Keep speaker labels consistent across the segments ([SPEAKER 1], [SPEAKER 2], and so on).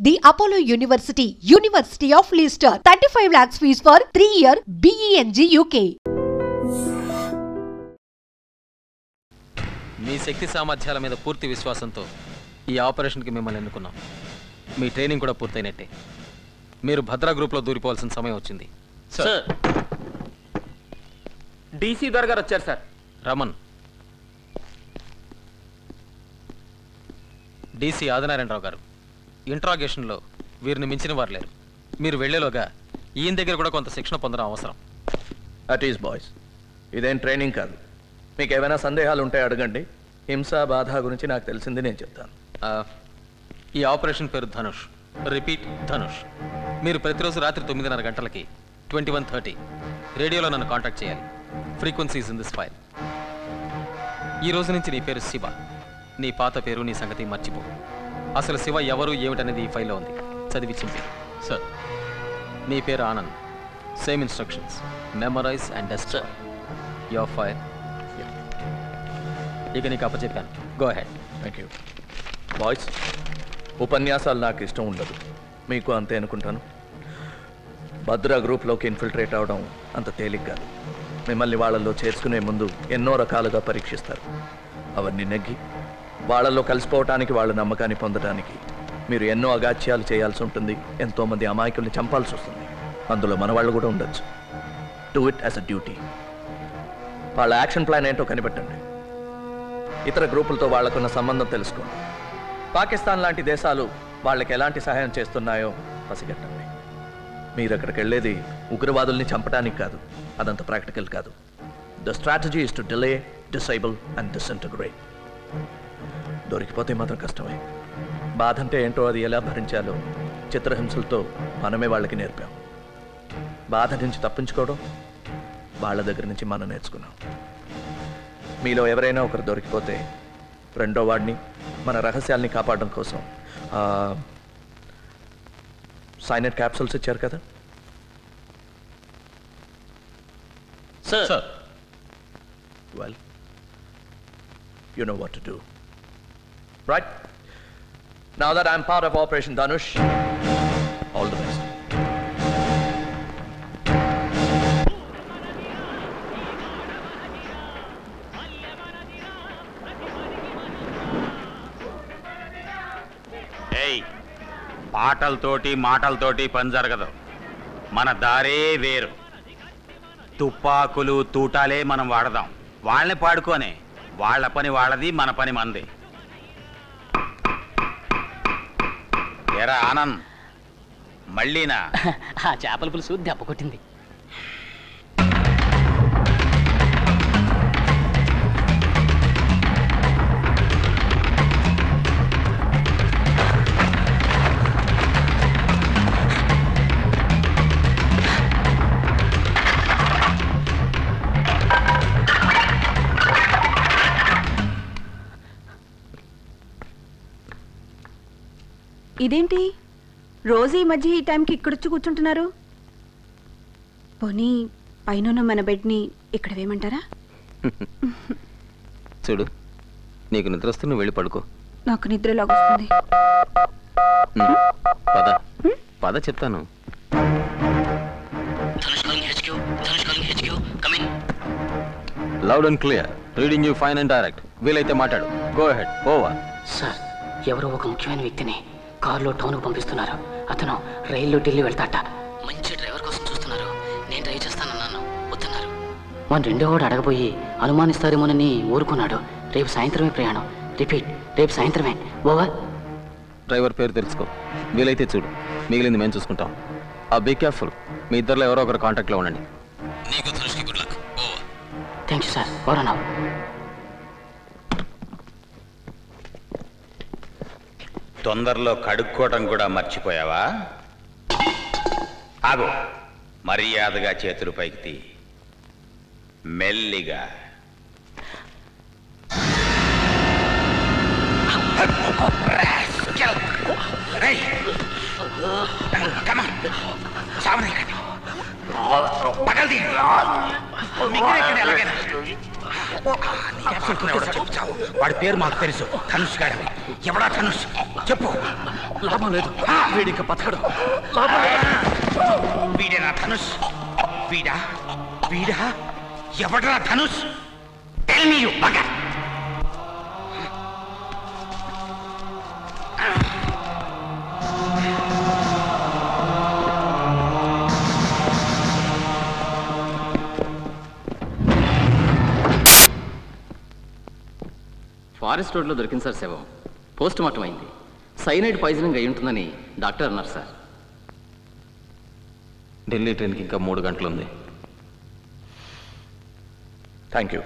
[SPEAKER 1] The Apollo University, University of Leicester, 35 lakhs fees for 3-year BEng UK.
[SPEAKER 2] మీ శక్తి సామర్థ్యాల మీద పూర్తి విశ్వాసంతో ఈ ఆపరేషన్కి మిమ్మల్ని ఎన్నుకున్నాం. మీ ట్రైనింగ్ కూడా పూర్తయినట్టే. మీరు భద్రా గ్రూప్లో దూరిపోవాల్సిన సమయం వచ్చింది.
[SPEAKER 3] సార్ డీసీ దొరగారు వచ్చారు సార్.
[SPEAKER 2] రమన్. డీసీ ఆదినారాయణరావు గారు, ఇంట్రాగేషన్లో వీరిని మించిన వారు లేరు. మీరు వెళ్లేలోగా ఈయన దగ్గర కూడా కొంత శిక్షణ పొందడం అవసరం.
[SPEAKER 4] అట్ ఈస్ బాయ్స్, ఇదేం ట్రైనింగ్ కాదు. మీకు ఏమైనా సందేహాలు ఉంటే అడగండి. హింస బాధ గురించి నాకు తెలిసింది నేను చెప్తాను.
[SPEAKER 2] ఈ ఆపరేషన్ పేరు ధనుష్. రిపీట్, ధనుష్. మీరు ప్రతిరోజు రాత్రి 9:30 గంటలకి 21:30 రేడియోలో నన్ను కాంటాక్ట్ చేయాలి. Frequencies in this file. ఈ రోజు నుంచి నీ పేరు శివ. నీ పాత పేరు, నీ సంగతి మర్చిపో. అసలు శివ ఎవరు ఏమిటనేది ఈ ఫైల్లో ఉంది. చదివి చింపి. సార్, నీ పేరు Anand. Same instructions. Memorise and destroy your file. ఇక నీకు అప్పచెప్పాను. Go ahead.
[SPEAKER 4] Thank you. Boys, ఉపన్యాసాలు నాకు ఇష్టం ఉండదు. మీకు అంతే అనుకుంటాను. భద్రా గ్రూప్లోకి ఇన్ఫిల్ట్రేట్ అవడం అంత తేలిక కాదు. మిమ్మల్ని వాళ్ళల్లో చేర్చుకునే ముందు ఎన్నో రకాలుగా పరీక్షిస్తారు. అవన్నీ నెగ్గి వాళ్ళల్లో కలిసిపోవటానికి, వాళ్ళ నమ్మకాన్ని పొందడానికి మీరు ఎన్నో అగాత్యాలు చేయాల్సి ఉంటుంది. ఎంతోమంది అమాయకుల్ని చంపాల్సి వస్తుంది. అందులో మన వాళ్ళు కూడా ఉండొచ్చు. Do it as a duty. వాళ్ళ యాక్షన్ ప్లాన్ ఏంటో కనిపెట్టండి. ఇతర గ్రూపులతో వాళ్లకున్న సంబంధం తెలుసుకోండి. పాకిస్తాన్ లాంటి దేశాలు వాళ్ళకి ఎలాంటి సహాయం చేస్తున్నాయో పసిగట్టండి. మీరు అక్కడికి వెళ్ళేది ఉగ్రవాదుల్ని చంపడానికి కాదు. అదంత ప్రాక్టికల్ కాదు. The strategy is to delay, disable and disintegrate. దొరికిపోతే మాత్రం కష్టమే. బాధ అంటే ఏంటో, అది ఎలా భరించాలో చిత్రహింసలతో మనమే వాళ్ళకి నేర్పాం. బాధ నుంచి తప్పించుకోవడం వాళ్ళ దగ్గర నుంచి మనం నేర్చుకున్నాం. మీలో ఎవరైనా ఒకరు దొరికిపోతే రెండో వాడిని, మన రహస్యాల్ని కాపాడడం కోసం సైనైడ్ క్యాప్సూల్స్ ఇచ్చారు కదా.
[SPEAKER 3] Sir,
[SPEAKER 4] well, you know what to do. Right? Now that I'm part of Operation Dhanush, all the best.
[SPEAKER 5] Hey, పాటలతోటి మాటలతోటి పని జరగదు. మన దారే వేరు. తుపాకులు తూటాలే మనం వాడదాం. వాళ్ళని పాడుకోనే. వాళ్ళ పని వాళ్ళది, మన పని మనది. ఎరా ఆనంద్, మళ్ళీనా?
[SPEAKER 6] ఆ చేపల పులుసు దెబ్బ కొట్టింది.
[SPEAKER 7] ఇదేంటి రోజు ఈ మధ్య ఈ టైంకి ఇక్కడొచ్చి కూర్చుంటున్నారు? పోనీ పైన మన బెడ్ని ఇక్కడ వేయమంటారా?
[SPEAKER 2] చూడు, నీకు నిద్ర వస్తే నువ్వు వెళ్ళి పడుకో.
[SPEAKER 7] నాకు నిద్రలాగొస్తుంది.
[SPEAKER 2] పద పద చెప్తాను. Loud and clear. Reading you fine and direct. వీలైతే మాట్లాడు. Go ahead. ఓవర్.
[SPEAKER 6] సార్, ఎవరో ఒక ముఖ్యమైన వ్యక్తిని కారులో టౌన్కు పంపిస్తున్నారు. అతను రైల్లో ఢిల్లీ వెళ్తాట. మంచి డ్రైవర్ కోసం చూస్తున్నారు. నేను డ్రైవ్ చేస్తానన్నాను, వద్దన్నారు. మన రెండో వాడు అడగబోయి అనుమానిస్తారేమోనని ఊరుకున్నాడు. రేపు సాయంత్రమే ప్రయాణం. రిపీట్, రేపు సాయంత్రమే. ఓవర్.
[SPEAKER 2] డ్రైవర్ పేరు తెలుసుకో. వీలైతే చూడు. మిగిలింది మేము చూసుకుంటాం. Be careful. మీ ఇద్దరిలో ఎవరో ఒకరు కాంటాక్ట్లో ఉండండి. నీకు ధనుష్కి good luck. Over.
[SPEAKER 6] Thank you sir. Over now.
[SPEAKER 5] తొందరలో కడుక్కోవటం కూడా మర్చిపోయావా? ఆగు. మర్యాదగా చేతులు పైకి తీ. మెల్లిగా.
[SPEAKER 3] వాడి పేరు మాకు తెలుసు, ధనుష్ గాడని.
[SPEAKER 5] ఎవడా ధనుష్ చెప్పు.
[SPEAKER 4] లాభం లేదు, వీడిక బతకడు.
[SPEAKER 5] వీడేనా ధనుష్? వీడా వీడా ఎవడరా Dhanush? Tell me you bugger.
[SPEAKER 6] Forest రోడ్లో దొరికింది సార్ శవం. పోస్ట్ మార్టం అయింది. సైనైడ్ పాయిజనింగ్ అయి ఉంటుందని డాక్టర్ అన్నారు సార్.
[SPEAKER 2] ఢిల్లీ ట్రైన్కి ఇంకా 3 గంటలు ఉంది.
[SPEAKER 4] Thank you.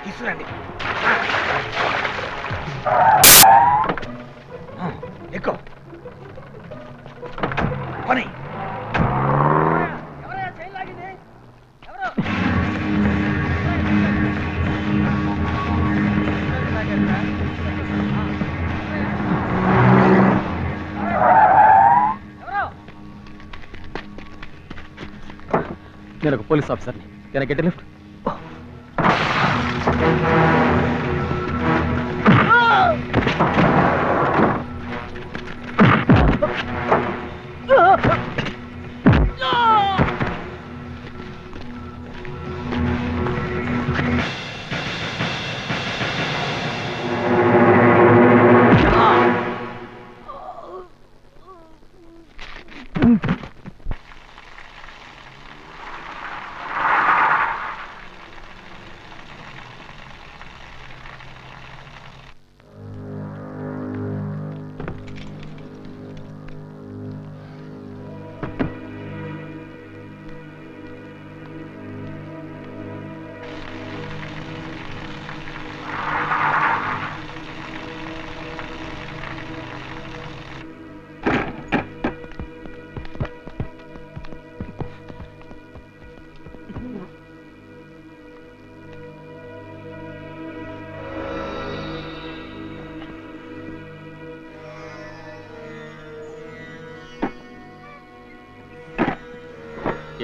[SPEAKER 5] తీసుకురండి. ఎక్కువ పని.
[SPEAKER 2] నేను ఒక పోలీస్ ఆఫీసర్ని. Can I get a lift?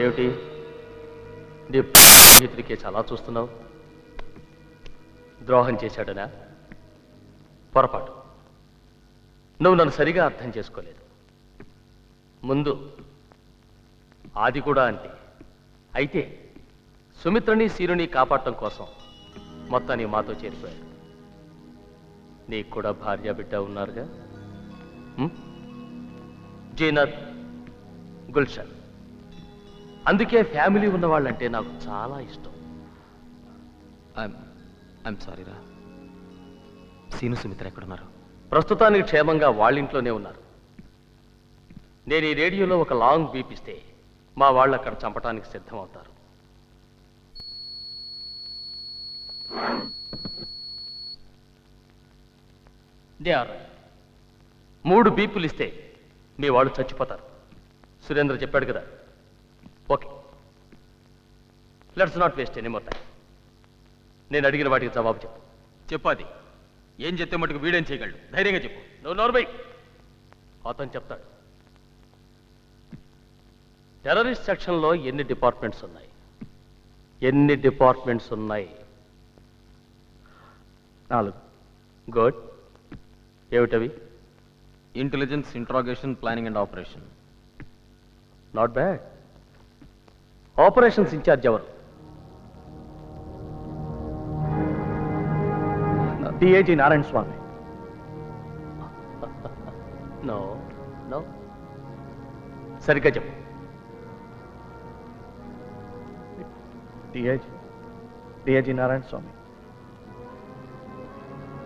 [SPEAKER 4] ఏమిటి నీ స్నేహితుడికే చాలా చూస్తున్నావు? ద్రోహం చేశాడనా? పొరపాటు. నువ్వు నన్ను సరిగా అర్థం చేసుకోలేదు. ముందు ఆది కూడా అంతే. అయితే సుమిత్రని సీరుని కాపాడటం కోసం మొత్తాన్ని మాతో చేరిపోయాడు. నీకు కూడా భార్య బిడ్డ ఉన్నారుగా, జీనత్, గుల్షన్. అందుకే ఫ్యామిలీ ఉన్నవాళ్ళంటే నాకు చాలా ఇష్టం.
[SPEAKER 2] ఐఎమ్ సారీ రా. సీను సుమిత్ర ఎక్కడున్నారు?
[SPEAKER 4] ప్రస్తుతానికి క్షేమంగా వాళ్ళింట్లోనే ఉన్నారు. నేను ఈ రేడియోలో ఒక లాంగ్ బీప్ ఇస్తే మా వాళ్ళు అక్కడ చంపటానికి సిద్ధమవుతారు.
[SPEAKER 8] దే ఆర్ 3 బీపులు ఇస్తే మీ వాళ్ళు చచ్చిపోతారు. సురేంద్ర చెప్పాడు కదా. Okay, let's not waste any more time. నేను అడిగిన వాటికి జవాబు చెప్పు.
[SPEAKER 2] చెప్పాది. ఏం చెప్తే మటుకు వీడేం చేయగలడు? ధైర్యంగా చెప్పు.
[SPEAKER 8] నువ్వు నోర్బై. అతను చెప్తాడు. టెర్రరిస్ట్ సెక్షన్లో ఎన్ని డిపార్ట్మెంట్స్ ఉన్నాయి? ఎన్ని డిపార్ట్మెంట్స్ ఉన్నాయి? 4. గుడ్. ఏమిటవి?
[SPEAKER 2] Intelligence, interrogation, planning and operation.
[SPEAKER 8] Not bad. Operations incharge ఎవరు?
[SPEAKER 4] DIG Narayana Swamy.
[SPEAKER 8] No no, సరిగ్గా చెప్పు.
[SPEAKER 4] డిఐజీ నారాయణ స్వామి.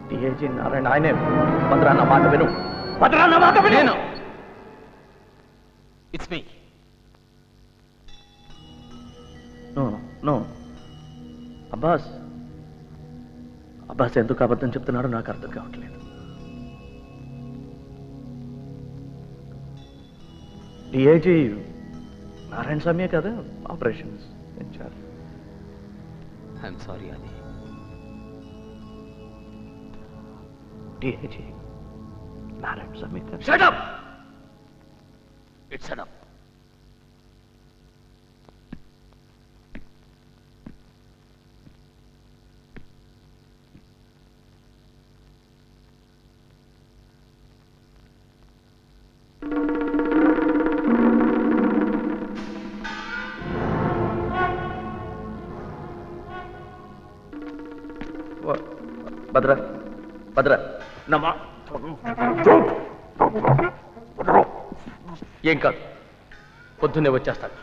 [SPEAKER 4] డిఐజీ నారాయణ ఆయనే. భద్రాన్న మాట విను. భద్రాన్న మాట విను.
[SPEAKER 2] It's me.
[SPEAKER 4] No Abbas. Abbas ఎందుకు అబద్ధం చెప్తున్నాడో నాకు అర్థం కావట్లేదు. డిఐజీ నారాయణ స్వామి కదా ఆపరేషన్స్ ఇన్ఛార్జ్.
[SPEAKER 2] ఐఎమ్ సారీ అది.
[SPEAKER 4] DIG Narayana Swamy.
[SPEAKER 8] Shut up! It's enough.
[SPEAKER 4] Bhadra నమ్మా.
[SPEAKER 8] ఏం కాదు, పొద్దున్నే వచ్చేస్తాడు.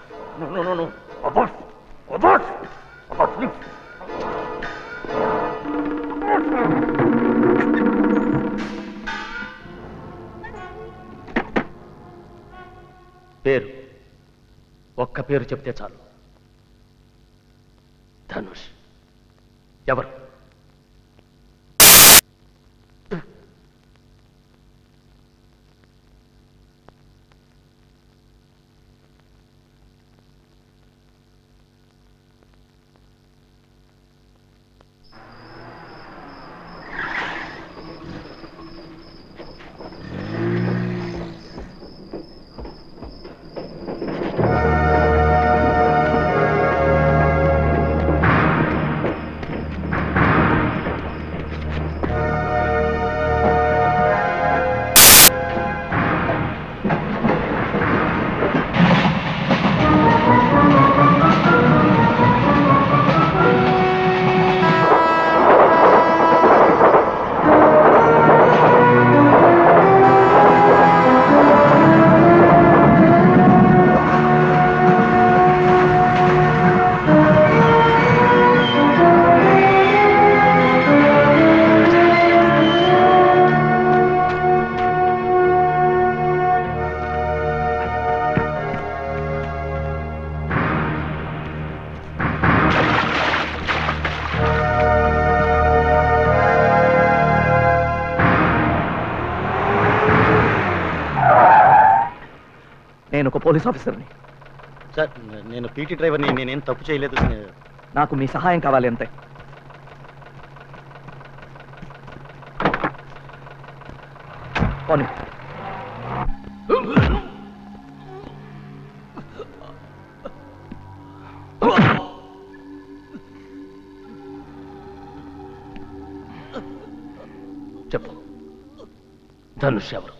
[SPEAKER 8] పేరు, ఒక్క పేరు చెప్తే చాలు. ధనుష్. ఎవరు?
[SPEAKER 4] నేను ఒక పోలీస్ ఆఫీసర్ని
[SPEAKER 9] సార్. నేను పీటీ డ్రైవర్ని. నేనేం తప్పు చేయలేదు.
[SPEAKER 4] నాకు మీ సహాయం కావాలి అంతే. పోనీ.
[SPEAKER 8] చెప్పు, ధనుష్ ఎవరు?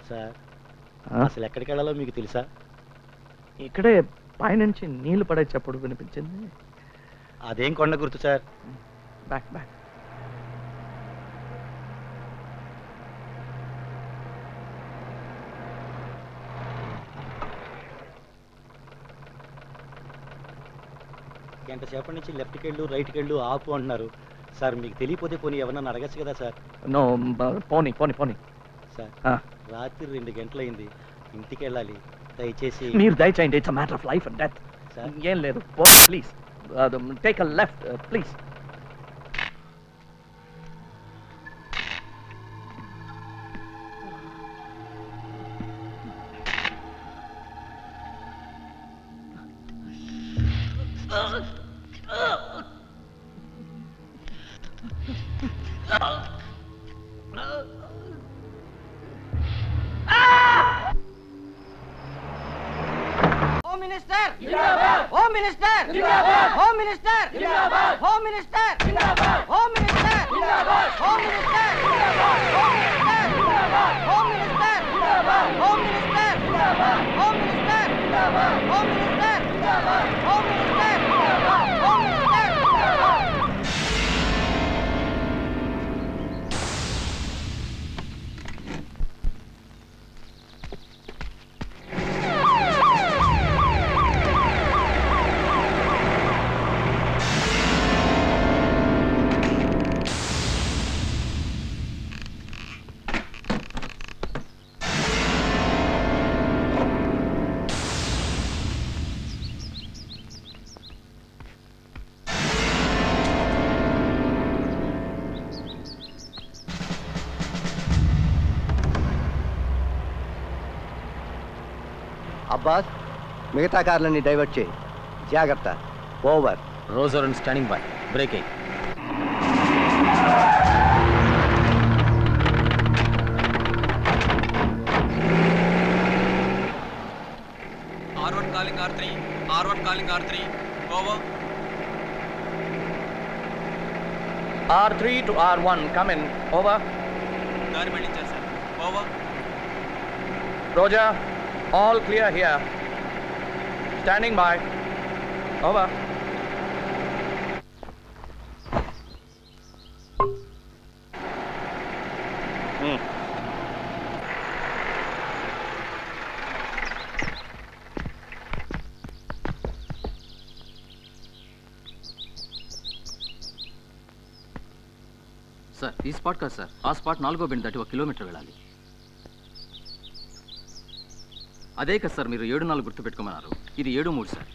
[SPEAKER 9] సార్, అసలు ఎక్కడికి వెళ్ళాలో మీకు తెలుసా?
[SPEAKER 4] ఇక్కడే పైనుంచి నీళ్లు పడే చప్పుడు వినిపించింది.
[SPEAKER 9] అదేం కొండ గుర్తు సార్?
[SPEAKER 4] Back back.
[SPEAKER 9] గంట సేపటి నుంచి లెఫ్ట్కి వెళ్ళు, రైట్కి వెళ్ళు, ఆపు అంటున్నారు సార్. మీకు తెలియపోతే పోనీ ఎవరన్నా అడగచ్చు కదా సార్?
[SPEAKER 4] నో, పోనీ పోనీ పోనీ
[SPEAKER 9] సార్. రాత్రి 2 గంటలైంది, ఇంటికి వెళ్ళాలి. దయచేసి
[SPEAKER 4] మీరు దయచేయండి. It's matter of life and death. ఏం లేదు, please take a left please.
[SPEAKER 10] Home Minister! Jindabad! Home Minister! Jindabad! Home Minister! Jindabad! Home Minister! Jindabad! Home Minister! Jindabad! Home Minister! Jindabad! Home Minister! Jindabad! Home Minister! Jindabad! Home Minister! Jindabad! Home Minister! Jindabad! Home Minister! Jindabad! Home Minister! Jindabad! Home Minister! Jindabad!
[SPEAKER 11] Abbas, మిగతా కార్లన్నీ divert చేయి. జాగ్రత్త. Over.
[SPEAKER 2] Roger and standing by. Breaking.
[SPEAKER 12] R1 calling R3. R1 calling R3. Over.
[SPEAKER 4] R3 to R1, come in. Over.
[SPEAKER 12] దారి మళ్ళించారు sir. Over.
[SPEAKER 4] Roger, all clear here. Standing by. Over.
[SPEAKER 6] Sir, ఈ spot కాదు sir, ఆ spot 4వ bend దాటి 1 kilometre వెళ్ళాలి. అదే కదా సార్ మీరు 7-4 గుర్తు పెట్టుకోమన్నారు. ఇది 7-3 సార్.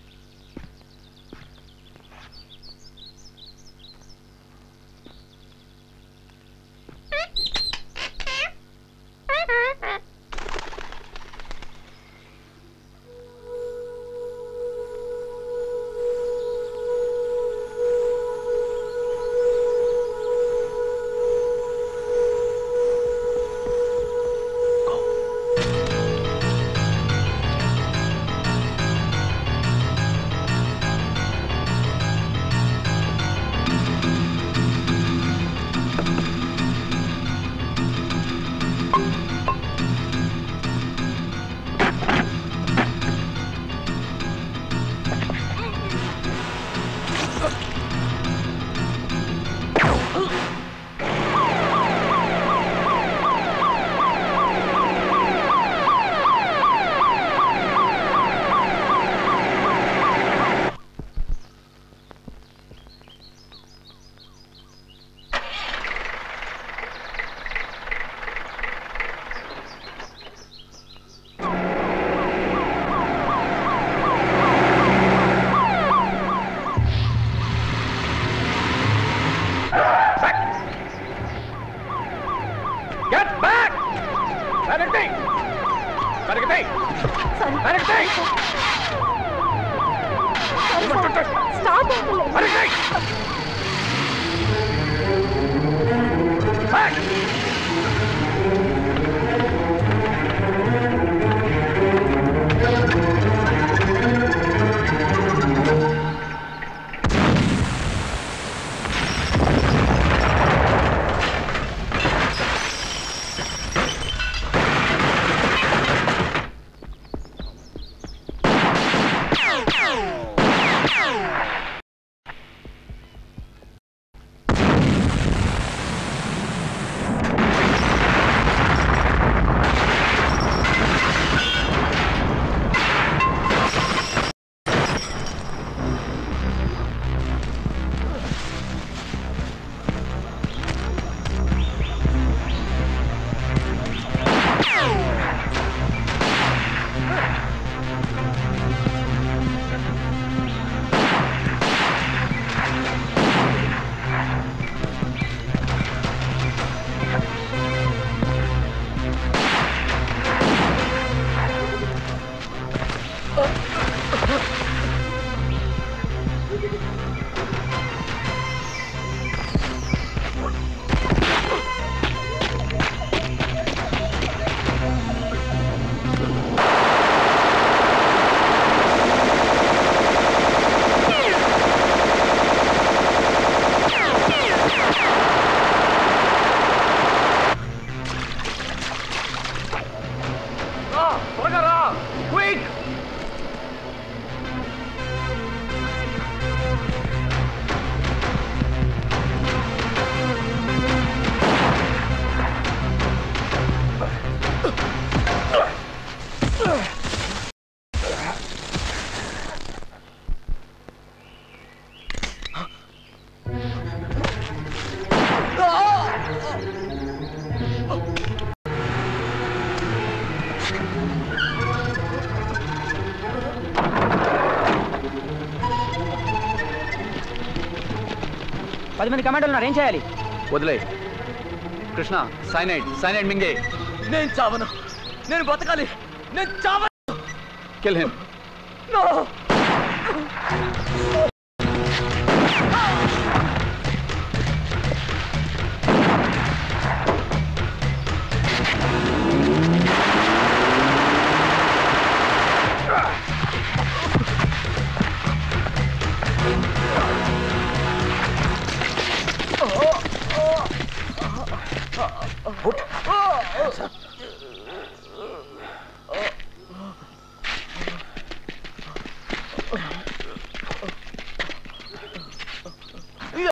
[SPEAKER 10] పది మంది కమాండోలు ఉన్నారు, ఏం చేయాలి?
[SPEAKER 13] వదిలే కృష్ణ. సైనైడ్ మింగే.
[SPEAKER 4] నేను చావను, నేను బతకాలి, నేను చావను.
[SPEAKER 13] Kill him.
[SPEAKER 4] నో.